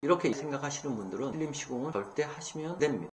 이렇게 생각하시는 분들은 필름 시공을 절대 하시면 됩니다.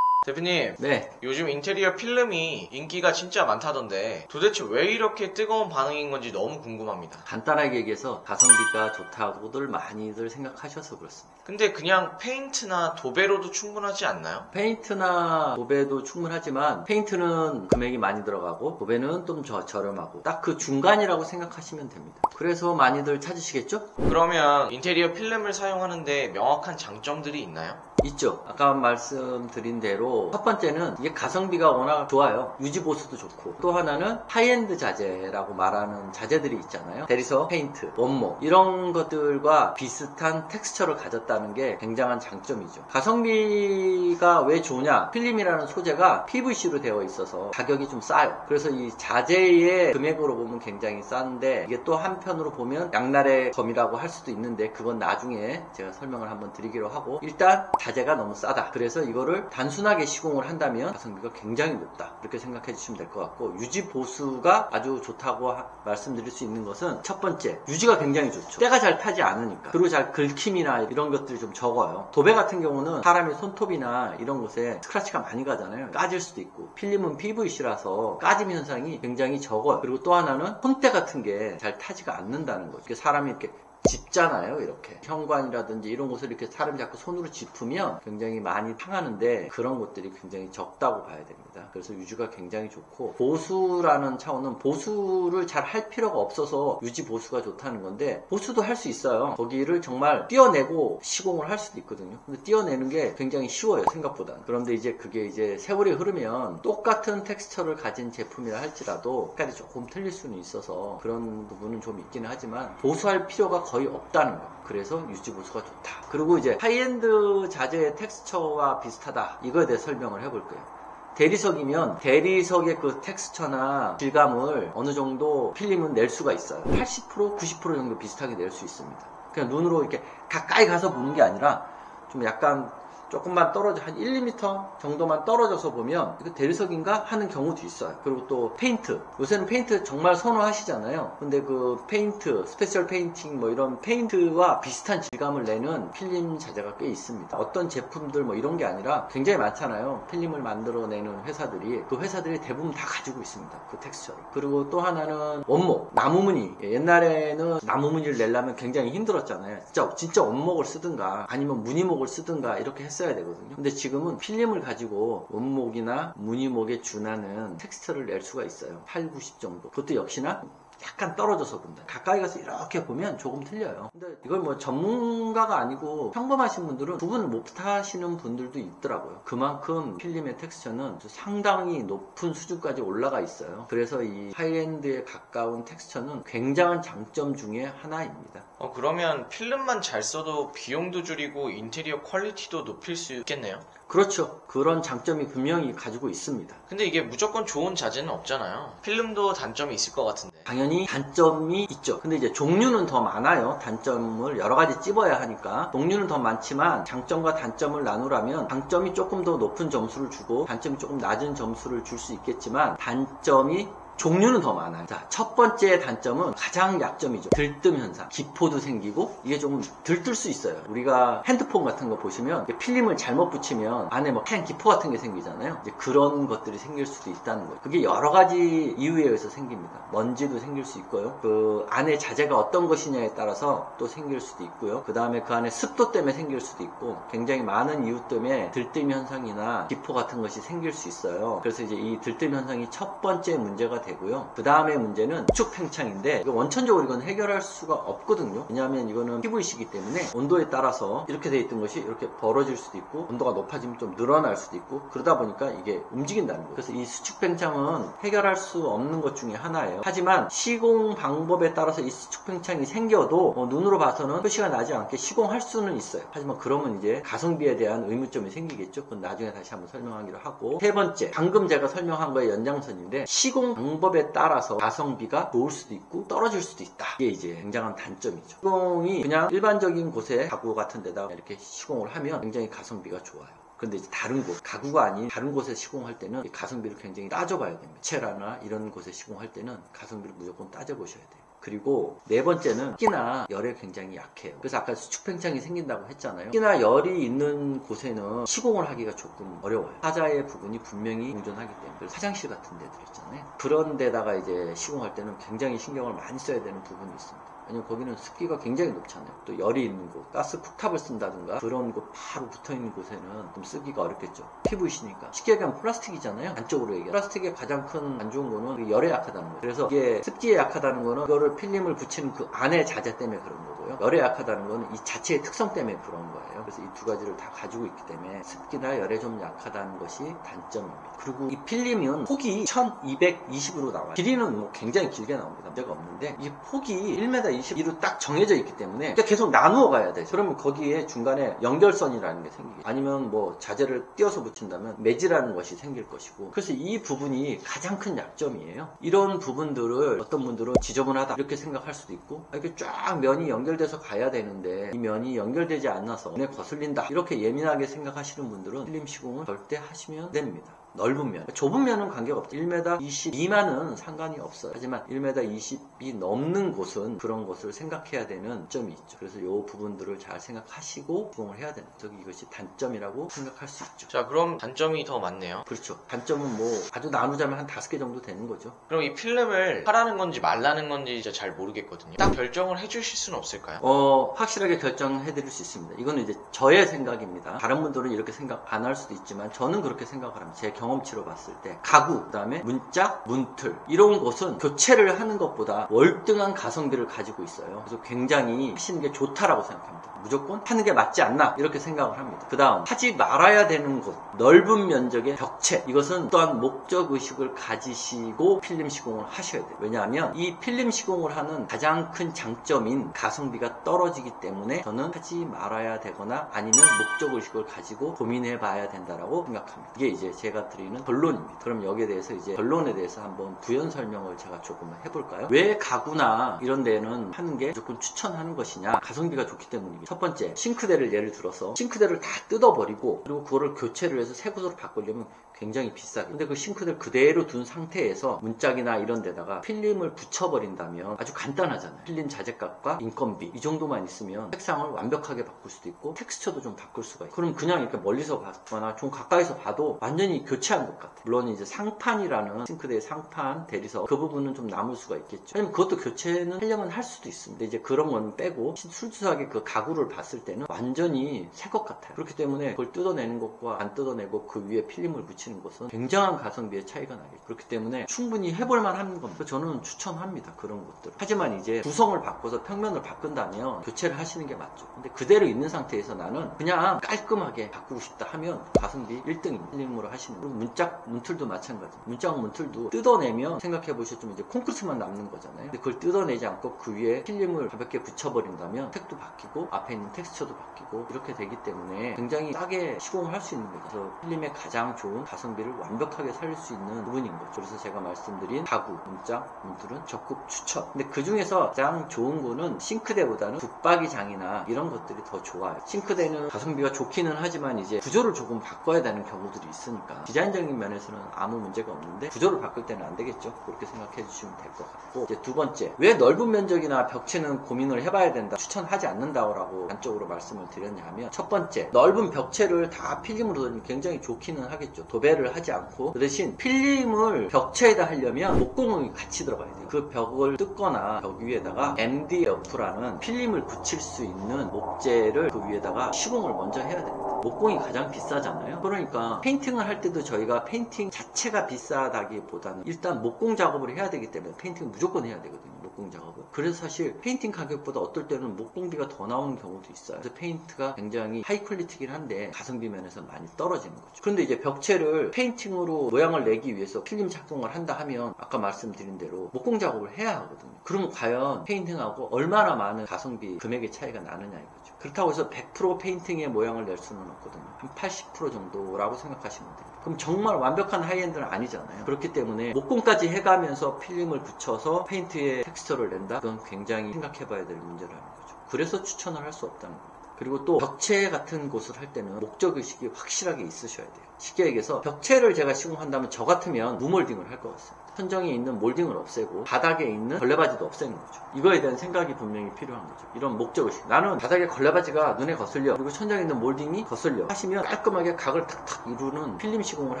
대표님, 네. 요즘 인테리어 필름이 인기가 진짜 많다던데 도대체 왜 이렇게 뜨거운 반응인 건지 너무 궁금합니다. 간단하게 얘기해서 가성비가 좋다고들 많이들 생각하셔서 그렇습니다. 근데 그냥 페인트나 도배로도 충분하지 않나요? 페인트나 도배도 충분하지만 페인트는 금액이 많이 들어가고 도배는 좀 저렴하고 딱 그 중간이라고 생각하시면 됩니다. 그래서 많이들 찾으시겠죠? 그러면 인테리어 필름을 사용하는데 명확한 장점들이 있나요? 있죠. 아까 말씀드린 대로 첫 번째는 이게 가성비가 워낙 좋아요. 유지보수도 좋고, 또 하나는 하이엔드 자재라고 말하는 자재들이 있잖아요. 대리석, 페인트, 원목 이런 것들과 비슷한 텍스처를 가졌다는 게 굉장한 장점이죠. 가성비가 왜 좋냐? 필름이라는 소재가 PVC로 되어 있어서 가격이 좀 싸요. 그래서 이 자재의 금액으로 보면 굉장히 싼데, 이게 또 한편으로 보면 양날의 검이라고 할 수도 있는데, 그건 나중에 제가 설명을 한번 드리기로 하고, 일단 자재가 너무 싸다. 그래서 이거를 단순하게 시공을 한다면 가성비가 굉장히 높다. 이렇게 생각해 주시면 될 것 같고, 유지 보수가 아주 좋다고 말씀드릴 수 있는 것은 첫 번째, 유지가 굉장히 좋죠. 때가 잘 타지 않으니까. 그리고 잘 긁힘이나 이런 것들이 좀 적어요. 도배 같은 경우는 사람의 손톱이나 이런 곳에 스크래치가 많이 가잖아요. 까질 수도 있고, 필름은 PVC라서 까짐 현상이 굉장히 적어요. 그리고 또 하나는 손때 같은 게 잘 타지가 않는다는 거죠. 사람이 이렇게 짚잖아요. 이렇게 현관이라든지 이런 곳을 이렇게 사람이 자꾸 손으로 짚으면 굉장히 많이 상하는데, 그런 것들이 굉장히 적다고 봐야 됩니다. 그래서 유지가 굉장히 좋고, 보수라는 차원은 보수를 잘 할 필요가 없어서 유지 보수가 좋다는 건데, 보수도 할 수 있어요. 거기를 정말 띄어내고 시공을 할 수도 있거든요. 근데 띄어내는 게 굉장히 쉬워요, 생각보다는. 그런데 이제 그게 이제 세월이 흐르면 똑같은 텍스처를 가진 제품이라 할지라도 색깔이 조금 틀릴 수는 있어서 그런 부분은 좀 있기는 하지만, 보수할 필요가 거의 없다는 거. 그래서 유지 보수가 좋다. 그리고 이제 하이엔드 자재의 텍스처와 비슷하다, 이거에 대해 설명을 해볼 거예요. 대리석이면 대리석의 그 텍스처나 질감을 어느 정도 필름은 낼 수가 있어요. 80%, 90% 정도 비슷하게 낼 수 있습니다. 그냥 눈으로 이렇게 가까이 가서 보는 게 아니라 좀 약간 조금만 떨어져, 한 1, 2m 정도만 떨어져서 보면 이거 대리석인가 하는 경우도 있어요. 그리고 또 페인트, 요새는 페인트 정말 선호하시잖아요. 근데 그 페인트, 스페셜 페인팅 뭐 이런 페인트와 비슷한 질감을 내는 필름 자재가 꽤 있습니다. 어떤 제품들 뭐 이런 게 아니라 굉장히 많잖아요. 필름을 만들어내는 회사들이, 그 회사들이 대부분 다 가지고 있습니다, 그 텍스처를. 그리고 또 하나는 원목, 나무무늬. 옛날에는 나무무늬를 내려면 굉장히 힘들었잖아요. 진짜 원목을 쓰든가 아니면 무늬목을 쓰든가 이렇게 써야 되거든요. 근데 지금은 필름을 가지고 원목이나 무늬목에 준하는 텍스처를 낼 수가 있어요. 8, 90 정도. 그것도 역시나 약간 떨어져서 본다. 가까이 가서 이렇게 보면 조금 틀려요. 근데 이걸 뭐 전문가가 아니고 평범하신 분들은 구분을 못 하시는 분들도 있더라고요. 그만큼 필름의 텍스처는 상당히 높은 수준까지 올라가 있어요. 그래서 이 하이엔드에 가까운 텍스처는 굉장한 장점 중에 하나입니다. 그러면 필름만 잘 써도 비용도 줄이고 인테리어 퀄리티도 높일 수 있겠네요? 그렇죠. 그런 장점이 분명히 가지고 있습니다. 근데 이게 무조건 좋은 자재는 없잖아요. 필름도 단점이 있을 것 같은데. 당연히 단점이 있죠. 근데 이제 종류는 더 많아요. 단점을 여러 가지 찝어야 하니까. 종류는 더 많지만 장점과 단점을 나누라면 장점이 조금 더 높은 점수를 주고 단점이 조금 낮은 점수를 줄 수 있겠지만, 단점이 종류는 더 많아요. 자, 첫 번째 단점은 가장 약점이죠. 들뜸 현상. 기포도 생기고 이게 좀 들뜰 수 있어요. 우리가 핸드폰 같은 거 보시면 필름을 잘못 붙이면 안에 뭐 하얀 기포 같은 게 생기잖아요. 이제 그런 것들이 생길 수도 있다는 거예요. 그게 여러 가지 이유에 의해서 생깁니다. 먼지도 생길 수 있고요. 그 안에 자재가 어떤 것이냐에 따라서 또 생길 수도 있고요. 그 다음에 그 안에 습도 때문에 생길 수도 있고, 굉장히 많은 이유 때문에 들뜸 현상이나 기포 같은 것이 생길 수 있어요. 그래서 이제 이 들뜸 현상이 첫 번째 문제가 되고요. 그 다음에 문제는 수축 팽창인데, 원천적으로 이건 해결할 수가 없거든요. 왜냐하면 이거는 PVC이기 때문에 온도에 따라서 이렇게 돼 있던 것이 이렇게 벌어질 수도 있고, 온도가 높아지면 좀 늘어날 수도 있고, 그러다 보니까 이게 움직인다는 거예요. 그래서 이 수축 팽창은 해결할 수 없는 것 중에 하나예요. 하지만 시공 방법에 따라서 이 수축 팽창이 생겨도 눈으로 봐서는 표시가 나지 않게 시공할 수는 있어요. 하지만 그러면 이제 가성비에 대한 의문점이 생기겠죠. 그건 나중에 다시 한번 설명하기로 하고, 세 번째, 방금 제가 설명한 거의 연장선인데, 시공 방법에 따라서 가성비가 좋을 수도 있고 떨어질 수도 있다. 이게 이제 굉장한 단점이죠. 시공이 그냥 일반적인 곳에 가구 같은 데다 이렇게 시공을 하면 굉장히 가성비가 좋아요. 그런데 이제 다른 곳, 가구가 아닌 다른 곳에 시공할 때는 가성비를 굉장히 따져봐야 됩니다. 체라나 이런 곳에 시공할 때는 가성비를 무조건 따져보셔야 돼요. 그리고 네 번째는 습기나 열에 굉장히 약해요. 그래서 아까 수축팽창이 생긴다고 했잖아요. 습기나 열이 있는 곳에는 시공을 하기가 조금 어려워요. 하자의 부분이 분명히 공존하기 때문에. 그래서 화장실 같은 데들 있잖아요. 그런 데다가 이제 시공할 때는 굉장히 신경을 많이 써야 되는 부분이 있습니다. 왜냐면 거기는 습기가 굉장히 높잖아요. 또 열이 있는 곳, 가스 쿡탑을 쓴다든가 그런 곳 바로 붙어있는 곳에는 좀 쓰기가 어렵겠죠. PVC니까. 쉽게 얘기하면 플라스틱이잖아요. 안쪽으로 얘기하면. 플라스틱의 가장 큰 안 좋은 거는 열에 약하다는 거예요. 그래서 이게 습기에 약하다는 거는 이거를 필름을 붙이는 그 안의 자재 때문에 그런 거고요. 열에 약하다는 거는 이 자체의 특성 때문에 그런 거예요. 그래서 이 두 가지를 다 가지고 있기 때문에 습기나 열에 좀 약하다는 것이 단점입니다. 그리고 이 필름은 폭이 1220으로 나와요. 길이는 뭐 굉장히 길게 나옵니다. 문제가 없는데 이 폭이 1m 22로 딱 정해져 있기 때문에 계속 나누어 가야 돼. 그러면 거기에 중간에 연결선이라는 게 생기게. 아니면 뭐 자재를 띄어서 붙인다면 매지라는 것이 생길 것이고. 그래서 이 부분이 가장 큰 약점이에요. 이런 부분들을 어떤 분들은 지저분하다 이렇게 생각할 수도 있고, 이렇게 쫙 면이 연결돼서 가야 되는데 이 면이 연결되지 않아서 눈에 거슬린다 이렇게 예민하게 생각하시는 분들은 필름 시공을 절대 하시면 안 됩니다. 넓은 면, 좁은 면은 관계가 없죠. 1m 20 미만은 상관이 없어요. 하지만 1m 20이 넘는 곳은 그런 것을 생각해야 되는 점이 있죠. 그래서 이 부분들을 잘 생각하시고 시공을 해야 되는 거죠. 이것이 단점이라고 생각할 수 있죠. 자, 그럼 단점이 더 많네요. 그렇죠. 단점은 뭐 아주 나누자면 한 5개 정도 되는 거죠. 그럼 이 필름을 하라는 건지 말라는 건지 진짜 잘 모르겠거든요. 딱 결정을 해주실 수는 없을까요? 확실하게 결정해 드릴 수 있습니다. 이거는 이제 저의 생각입니다. 다른 분들은 이렇게 생각 안 할 수도 있지만 저는 그렇게 생각을 합니다. 제 경험치로 봤을 때 가구, 그 다음에 문짝, 문틀 이런 것은 교체를 하는 것보다 월등한 가성비를 가지고 있어요. 그래서 굉장히 하시는 게 좋다라고 생각합니다. 무조건 하는 게 맞지 않나 이렇게 생각을 합니다. 그 다음 하지 말아야 되는 곳, 넓은 면적의 벽체, 이것은 또한 목적의식을 가지시고 필름 시공을 하셔야 돼요. 왜냐하면 이 필름 시공을 하는 가장 큰 장점인 가성비가 떨어지기 때문에 저는 하지 말아야 되거나 아니면 목적의식을 가지고 고민해 봐야 된다라고 생각합니다. 이게 이제 제가 드리는 결론입니다. 그럼 여기에 대해서 이제 결론에 대해서 한번 부연 설명을 제가 조금 해볼까요? 왜 가구나 이런 데는 하는 게 무조건 추천하는 것이냐? 가성비가 좋기 때문입니다. 첫 번째, 싱크대를 예를 들어서 싱크대를 다 뜯어버리고 그리고 그거를 교체를 해서 새 곳으로 바꾸려면 굉장히 비싸게. 근데 그 싱크대를 그대로 둔 상태에서 문짝이나 이런 데다가 필름을 붙여버린다면 아주 간단하잖아요. 필름 자재값과 인건비 이 정도만 있으면 색상을 완벽하게 바꿀 수도 있고 텍스처도 좀 바꿀 수가 있고, 그럼 그냥 이렇게 멀리서 봤거나 좀 가까이서 봐도 완전히 교체한 것 같아요. 물론 이제 상판이라는 싱크대의 상판 대리석 그 부분은 좀 남을 수가 있겠죠. 아니면 그것도 교체는 하려면 할 수도 있습니다. 이제 그런 건 빼고 순수하게 그 가구를 봤을 때는 완전히 새 것 같아요. 그렇기 때문에 그걸 뜯어내는 것과 안 뜯어내고 그 위에 필름을 붙이는 것은 굉장한 가성비의 차이가 나겠죠. 그렇기 때문에 충분히 해볼만 한 겁니다. 저는 추천합니다. 그런 것들. 하지만 이제 구성을 바꿔서 평면을 바꾼다면 교체를 하시는 게 맞죠. 근데 그대로 있는 상태에서 나는 그냥 깔끔하게 바꾸고 싶다 하면 가성비 1등입니다. 필름으로 하시는 거. 그리고 문짝, 문틀도 마찬가지입니다. 문짝, 문틀도 뜯어내면 생각해보시면 이제 콘크리트만 남는 거잖아요. 근데 그걸 뜯어내지 않고 그 위에 필름을 가볍게 붙여버린다면 색도 바뀌고 앞에 있는 텍스처도 바뀌고 이렇게 되기 때문에 굉장히 싸게 시공을 할 수 있는 거죠. 그래서 필름의 가장 좋은 가성비를 완벽하게 살릴 수 있는 부분인 거죠. 그래서 제가 말씀드린 가구, 문짝, 문틀은 적극 추천. 근데 그 중에서 가장 좋은 거는 싱크대보다는 붙박이장이나 이런 것들이 더 좋아요. 싱크대는 가성비가 좋기는 하지만 이제 구조를 조금 바꿔야 되는 경우들이 있으니까 디자인적인 면에서는 아무 문제가 없는데 구조를 바꿀 때는 안 되겠죠. 그렇게 생각해 주시면 될 것 같고, 이제 두 번째, 왜 넓은 면적이나 벽체는 고민을 해봐야 된다, 추천하지 않는다라고 단적으로 말씀을 드렸냐 하면, 첫 번째, 넓은 벽체를 다 필름으로 넣으면 굉장히 좋기는 하겠죠. 도배를 하지 않고. 그 대신 필름을 벽체에다 하려면 목공이 같이 들어가야 돼요. 그 벽을 뜯거나 벽 위에다가 MDF라는 필름을 붙일 수 있는 목재를 그 위에다가 시공을 먼저 해야 됩니다. 목공이 가장 비싸잖아요. 그러니까 페인팅을 할 때도 저희가 페인팅 자체가 비싸다기보다는 일단 목공 작업을 해야 되기 때문에 페인팅을 무조건 해야 되거든요. 목공 작업을. 그래서 사실 페인팅 가격보다 어떨 때는 목공비가 더 나오는 경우도 있어요. 그래서 페인트가 굉장히 하이 퀄리티긴 한데 가성비 면에서 많이 떨어지는 거죠. 그런데 이제 벽체를 페인팅으로 모양을 내기 위해서 필름 작동을 한다 하면 아까 말씀드린 대로 목공 작업을 해야 하거든요. 그러면 과연 페인팅하고 얼마나 많은 가성비 금액의 차이가 나느냐 이거죠. 그렇다고 해서 100% 페인팅의 모양을 낼 수는 없거든요. 한 80% 정도라고 생각하시면 돼요. 그럼 정말 완벽한 하이엔드는 아니잖아요. 그렇기 때문에 목공까지 해가면서 필름을 붙여서 페인트의 텍스처를 낸다? 그건 굉장히 생각해봐야 될 문제라는 거죠. 그래서 추천을 할 수 없다는 겁니다. 그리고 또 벽체 같은 곳을 할 때는 목적의식이 확실하게 있으셔야 돼요. 쉽게 얘기해서 벽체를 제가 시공한다면 저 같으면 무몰딩을 할 것 같습니다. 천정에 있는 몰딩을 없애고 바닥에 있는 걸레바지도 없애는 거죠. 이거에 대한 생각이 분명히 필요한 거죠. 이런 목적의식. 나는 바닥에 걸레바지가 눈에 거슬려, 그리고 천장에 있는 몰딩이 거슬려 하시면 깔끔하게 각을 탁탁 이루는 필름 시공을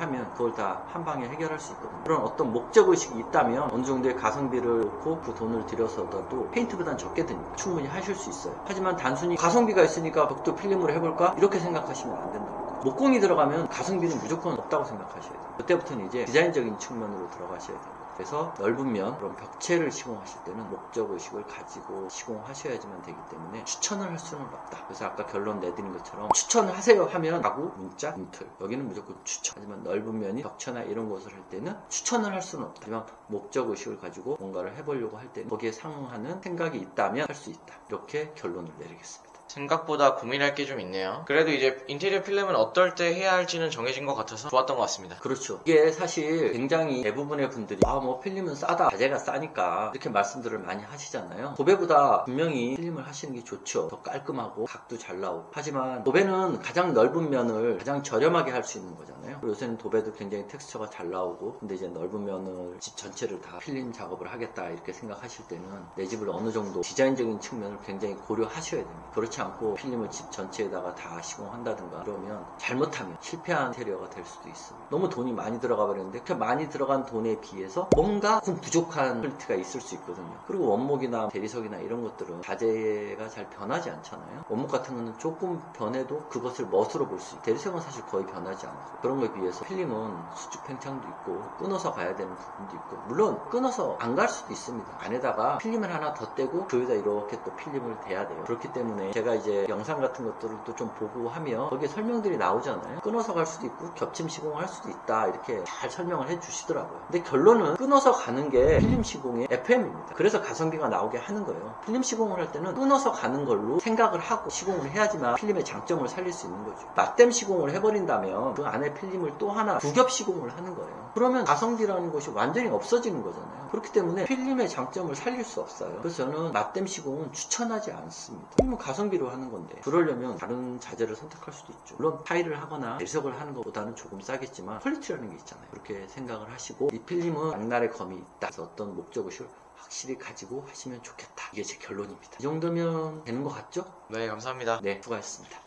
하면 그걸 다 한 방에 해결할 수 있거든요. 그런 어떤 목적의식이 있다면 어느 정도의 가성비를 놓고 그 돈을 들여서도 페인트보다는 적게 드니까 충분히 하실 수 있어요. 하지만 단순히 가성비가 있으니까 벽도 필름으로 해볼까? 이렇게 생각하시면 안 된다는 거예요. 목공이 들어가면 가성비는 무조건 없다고 생각하셔야 돼요. 그때부터는 이제 디자인적인 측면으로 들어가셔야 돼요. 그래서 넓은 면, 그런 벽체를 시공하실 때는 목적의식을 가지고 시공하셔야지만 되기 때문에 추천을 할 수는 없다. 그래서 아까 결론 내드린 것처럼 추천을 하세요 하면 가구, 문짝, 문틀, 여기는 무조건 추천. 하지만 넓은 면이 벽체나 이런 것을 할 때는 추천을 할 수는 없다. 하지만 목적의식을 가지고 뭔가를 해보려고 할 때는 거기에 상응하는 생각이 있다면 할 수 있다. 이렇게 결론을 내리겠습니다. 생각보다 고민할 게 좀 있네요. 그래도 이제 인테리어 필름은 어떨 때 해야 할지는 정해진 것 같아서 좋았던 것 같습니다. 그렇죠. 이게 사실 굉장히 대부분의 분들이 뭐 필름은 싸다, 자재가 싸니까 이렇게 말씀들을 많이 하시잖아요. 도배보다 분명히 필름을 하시는 게 좋죠. 더 깔끔하고 각도 잘 나오고. 하지만 도배는 가장 넓은 면을 가장 저렴하게 할 수 있는 거잖아요. 그리고 요새는 도배도 굉장히 텍스처가 잘 나오고, 근데 이제 넓은 면을 집 전체를 다 필름 작업을 하겠다 이렇게 생각하실 때는 내 집을 어느 정도 디자인적인 측면을 굉장히 고려하셔야 됩니다. 그렇지 않고 필름을 집 전체에다가 다 시공한다든가 그러면 잘못하면 실패한 인테리어가 될 수도 있습니다. 너무 돈이 많이 들어가 버렸는데 그 많이 들어간 돈에 비해서 뭔가 좀 부족한 퀄리티가 있을 수 있거든요. 그리고 원목이나 대리석이나 이런 것들은 자재가 잘 변하지 않잖아요. 원목 같은 거는 조금 변해도 그것을 멋으로 볼 수 있고, 대리석은 사실 거의 변하지 않고, 그런 거에 비해서 필름은 수축 팽창도 있고 끊어서 가야 되는 부분도 있고, 물론 끊어서 안 갈 수도 있습니다. 안에다가 필름을 하나 더 떼고 그 위에다 이렇게 또 필름을 대야 돼요. 그렇기 때문에 제가 이제 영상 같은 것들을 또 좀 보고 하면 거기에 설명들이 나오잖아요. 끊어서 갈 수도 있고 겹침 시공할 수도 있다, 이렇게 잘 설명을 해 주시더라고요. 근데 결론은 끊어서 가는 게 필름 시공의 FM입니다. 그래서 가성비가 나오게 하는 거예요. 필름 시공을 할 때는 끊어서 가는 걸로 생각을 하고 시공을 해야지만 필름의 장점을 살릴 수 있는 거죠. 맞댐 시공을 해버린다면 그 안에 필름을 또 하나 두 겹 시공을 하는 거예요. 그러면 가성비라는 것이 완전히 없어지는 거잖아요. 그렇기 때문에 필름의 장점을 살릴 수 없어요. 그래서 저는 맞댐 시공은 추천하지 않습니다. 필름은 가성비로 하는 건데, 그러려면 다른 자재를 선택할 수도 있죠. 물론 타일을 하거나 대리석을 하는 것보다는 조금 싸겠지만 퀄리티라는 게 있잖아요. 그렇게 생각을 하시고, 이 필름은 양날의 검이 있다. 그래서 어떤 목적의식을 확실히 가지고 하시면 좋겠다. 이게 제 결론입니다. 이 정도면 되는 것 같죠? 네, 감사합니다. 네, 수고하셨습니다.